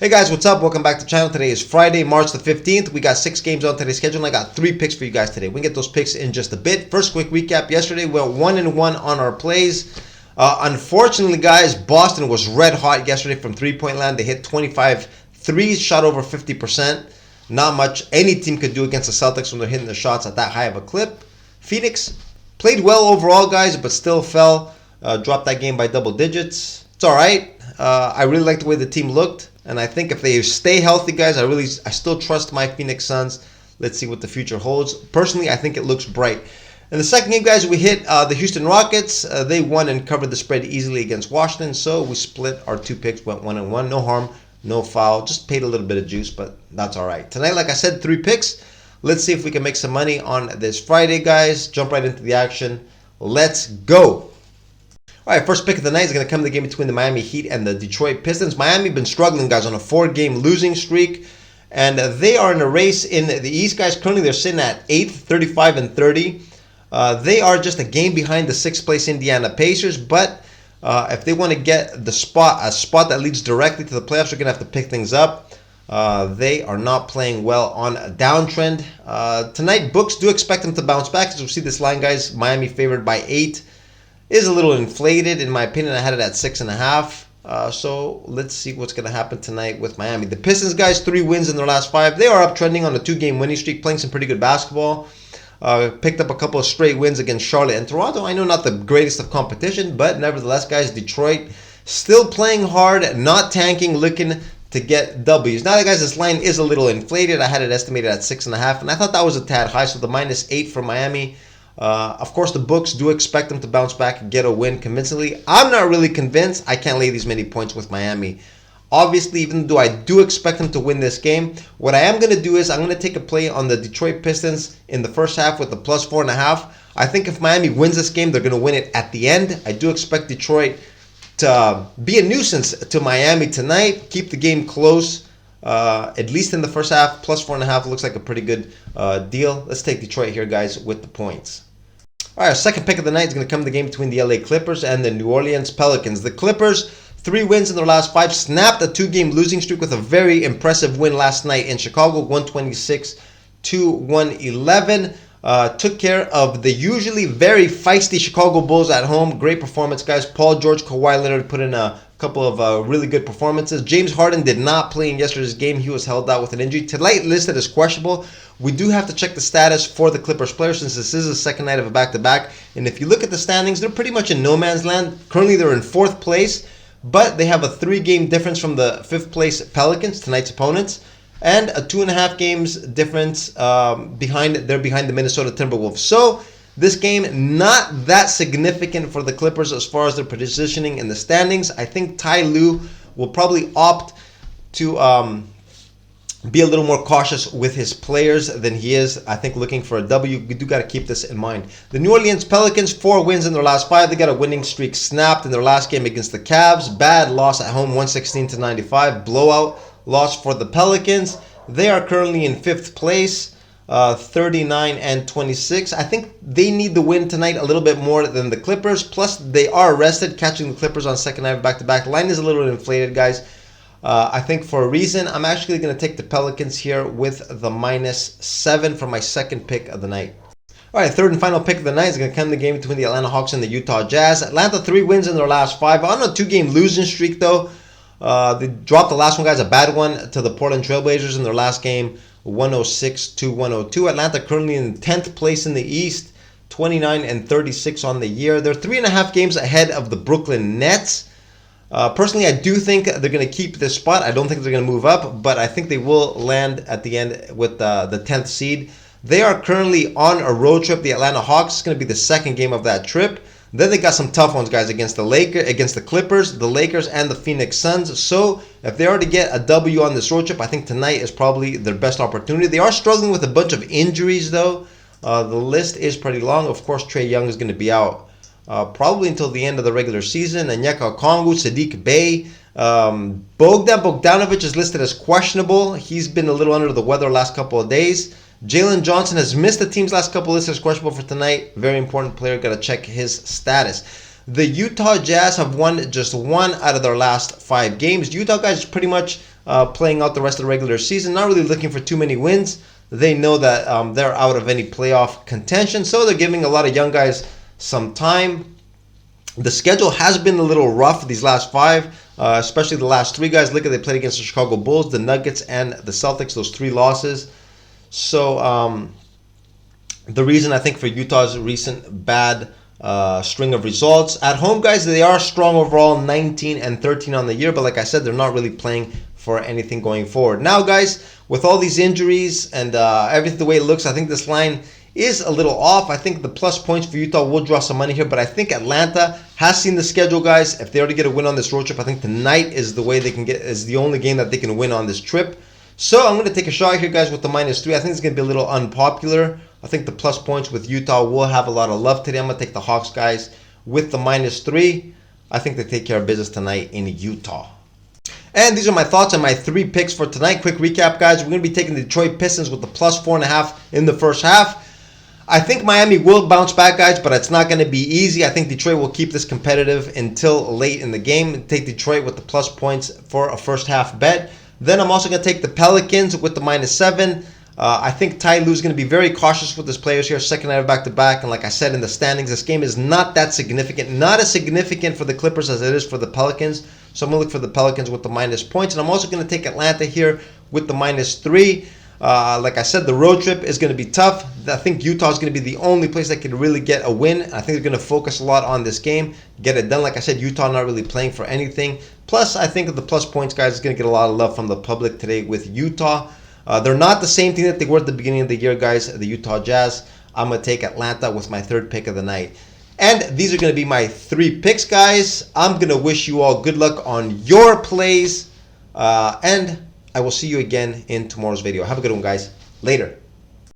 Hey guys, what's up? Welcome back to the channel. Today is Friday, March the 15th. We got 6 games on today's schedule, and I got 3 picks for you guys today. We can get those picks in just a bit. First, quick recap. Yesterday, we went 1-1 on our plays. Unfortunately, guys, Boston was red hot yesterday from three-point land. They hit 25 threes, shot over 50%. Not much any team could do against the Celtics when they're hitting their shots at that high of a clip. Phoenix played well overall, guys, but still fell. Dropped that game by double digits. It's all right. I really like the way the team looked. And I think if they stay healthy, guys, I still trust my Phoenix Suns. Let's see what the future holds. Personally, I think it looks bright. In the second game, guys, we hit the Houston Rockets. They won and covered the spread easily against Washington. So we split our 2 picks, went 1-1. No harm, no foul. Just paid a little bit of juice, but that's all right. Tonight, like I said, 3 picks. Let's see if we can make some money on this Friday, guys. Jump right into the action. Let's go. All right, first pick of the night is going to come in the game between the Miami Heat and the Detroit Pistons. Miami been struggling, guys, on a 4-game losing streak, and they are in a race in the East, guys. Currently, they're sitting at 8th, 35-30. They are just a game behind the 6th place Indiana Pacers, but if they want to get a spot that leads directly to the playoffs, they're going to have to pick things up. They are not playing well on a downtrend. Tonight, books do expect them to bounce back. As we see this line, guys, Miami favored by 8. Is a little inflated, in my opinion. I had it at 6.5. So let's see what's going to happen tonight with Miami. The Pistons, guys, 3 wins in their last 5. They are uptrending on a 2-game winning streak, playing some pretty good basketball. Picked up a couple of straight wins against Charlotte and Toronto. I know not the greatest of competition, but nevertheless, guys, Detroit still playing hard, not tanking, looking to get W's. Now, guys, this line is a little inflated. I had it estimated at 6.5, and I thought that was a tad high. So the -8 for Miami. Of course, the books do expect them to bounce back and get a win convincingly. I'm not really convinced. I can't lay these many points with Miami. Obviously, even though I do expect them to win this game, what I am going to do is I'm going to take a play on the Detroit Pistons in the first half with the +4.5. I think if Miami wins this game, they're going to win it at the end. I do expect Detroit to be a nuisance to Miami tonight. Keep the game close. At least in the first half, +4.5 looks like a pretty good deal. Let's take Detroit here, guys, with the points. All right, our second pick of the night is going to come in the game between the LA Clippers and the New Orleans Pelicans. The Clippers, 3 wins in their last 5, snapped a 2-game losing streak with a very impressive win last night in Chicago, 126-111. Took care of the usually very feisty Chicago Bulls at home. Great performance, guys. Paul George, Kawhi Leonard put in a couple of really good performances. James Harden did not play in yesterday's game. He was held out with an injury. Tonight listed as questionable. We do have to check the status for the Clippers players since this is the second night of a back-to-back. And if you look at the standings, they're pretty much in no man's land. Currently, they're in 4th place, but they have a 3-game difference from the 5th place Pelicans, tonight's opponents, and a 2.5 games difference behind the Minnesota Timberwolves. So this game, not that significant for the Clippers as far as their positioning in the standings. I think Ty Lue will probably opt to be a little more cautious with his players than he is, I think, looking for a W. We do got to keep this in mind. The New Orleans Pelicans, 4 wins in their last 5. They got a winning streak snapped in their last game against the Cavs. Bad loss at home, 116-95. Blowout loss for the Pelicans. They are currently in 5th place, 39-26. I think they need the win tonight a little bit more than the Clippers. Plus, they are rested, catching the Clippers on second night back-to-back. Line is a little inflated, guys. I think for a reason. I'm actually going to take the Pelicans here with the -7 for my second pick of the night. All right, third and final pick of the night is going to come in the game between the Atlanta Hawks and the Utah Jazz. Atlanta, 3 wins in their last 5. On a 2-game losing streak, though. They dropped the last one, guys, a bad one, to the Portland Trailblazers in their last game, 106-102. Atlanta currently in 10th place in the East, 29-36 on the year. They're 3.5 games ahead of the Brooklyn Nets. Personally, I do think they're going to keep this spot. I don't think they're going to move up, but I think they will land at the end with the 10th seed. They are currently on a road trip. The Atlanta Hawks is going to be the second game of that trip. Then they got some tough ones, guys, against the Clippers, the Lakers, and the Phoenix Suns. So if they are to get a W on this road trip, I think tonight is probably their best opportunity. They are struggling with a bunch of injuries, though. The list is pretty long. Of course, Trae Young is going to be out probably until the end of the regular season. Onyeka Okongwu, Saddiq Bey. Bogdan Bogdanovic is listed as questionable. He's been a little under the weather the last couple of days. Jalen Johnson has missed the team's last couple of lists as questionable for tonight. Very important player. Got to check his status. The Utah Jazz have won just 1 out of their last 5 games. Utah, guys, pretty much playing out the rest of the regular season. Not really looking for too many wins. They know that they're out of any playoff contention, so they're giving a lot of young guys some time. The schedule has been a little rough these last 5, especially the last 3 guys. Look at, they played against the Chicago Bulls, the Nuggets, and the Celtics, those 3 losses. So the reason I think for Utah's recent bad string of results at home, guys, they are strong overall, 19-13 on the year, but like I said, they're not really playing for anything going forward. Now, guys, with all these injuries and everything the way it looks, I think this line is a little off. I think the plus points for Utah will draw some money here, but I think Atlanta has seen the schedule, guys. If they already get a win on this road trip, I think tonight is the way they can get, is the only game that they can win on this trip. So I'm going to take a shot here, guys, with the -3. I think it's going to be a little unpopular. I think the plus points with Utah will have a lot of love today. I'm going to take the Hawks, guys, with the -3. I think they take care of business tonight in Utah. And these are my thoughts on my 3 picks for tonight. Quick recap, guys. We're going to be taking the Detroit Pistons with the +4.5 in the first half. I think Miami will bounce back, guys, but it's not going to be easy. I think Detroit will keep this competitive until late in the game. Take Detroit with the plus points for a first half bet. Then I'm also going to take the Pelicans with the -7. I think Ty Lue's going to be very cautious with his players here. Second night of back-to-back. And like I said in the standings, this game is not that significant. Not as significant for the Clippers as it is for the Pelicans. So I'm going to look for the Pelicans with the minus points. And I'm also going to take Atlanta here with the -3. Like I said, the road trip is going to be tough. I think Utah is going to be the only place that can really get a win. I think they're going to focus a lot on this game, get it done. Like I said, Utah not really playing for anything. Plus, I think the plus points, guys, is going to get a lot of love from the public today with Utah. They're not the same thing that they were at the beginning of the year, guys, the Utah Jazz. I'm going to take Atlanta with my 3rd pick of the night. And these are going to be my 3 picks, guys. I'm going to wish you all good luck on your plays. And I will see you again in tomorrow's video. Have a good one, guys. Later.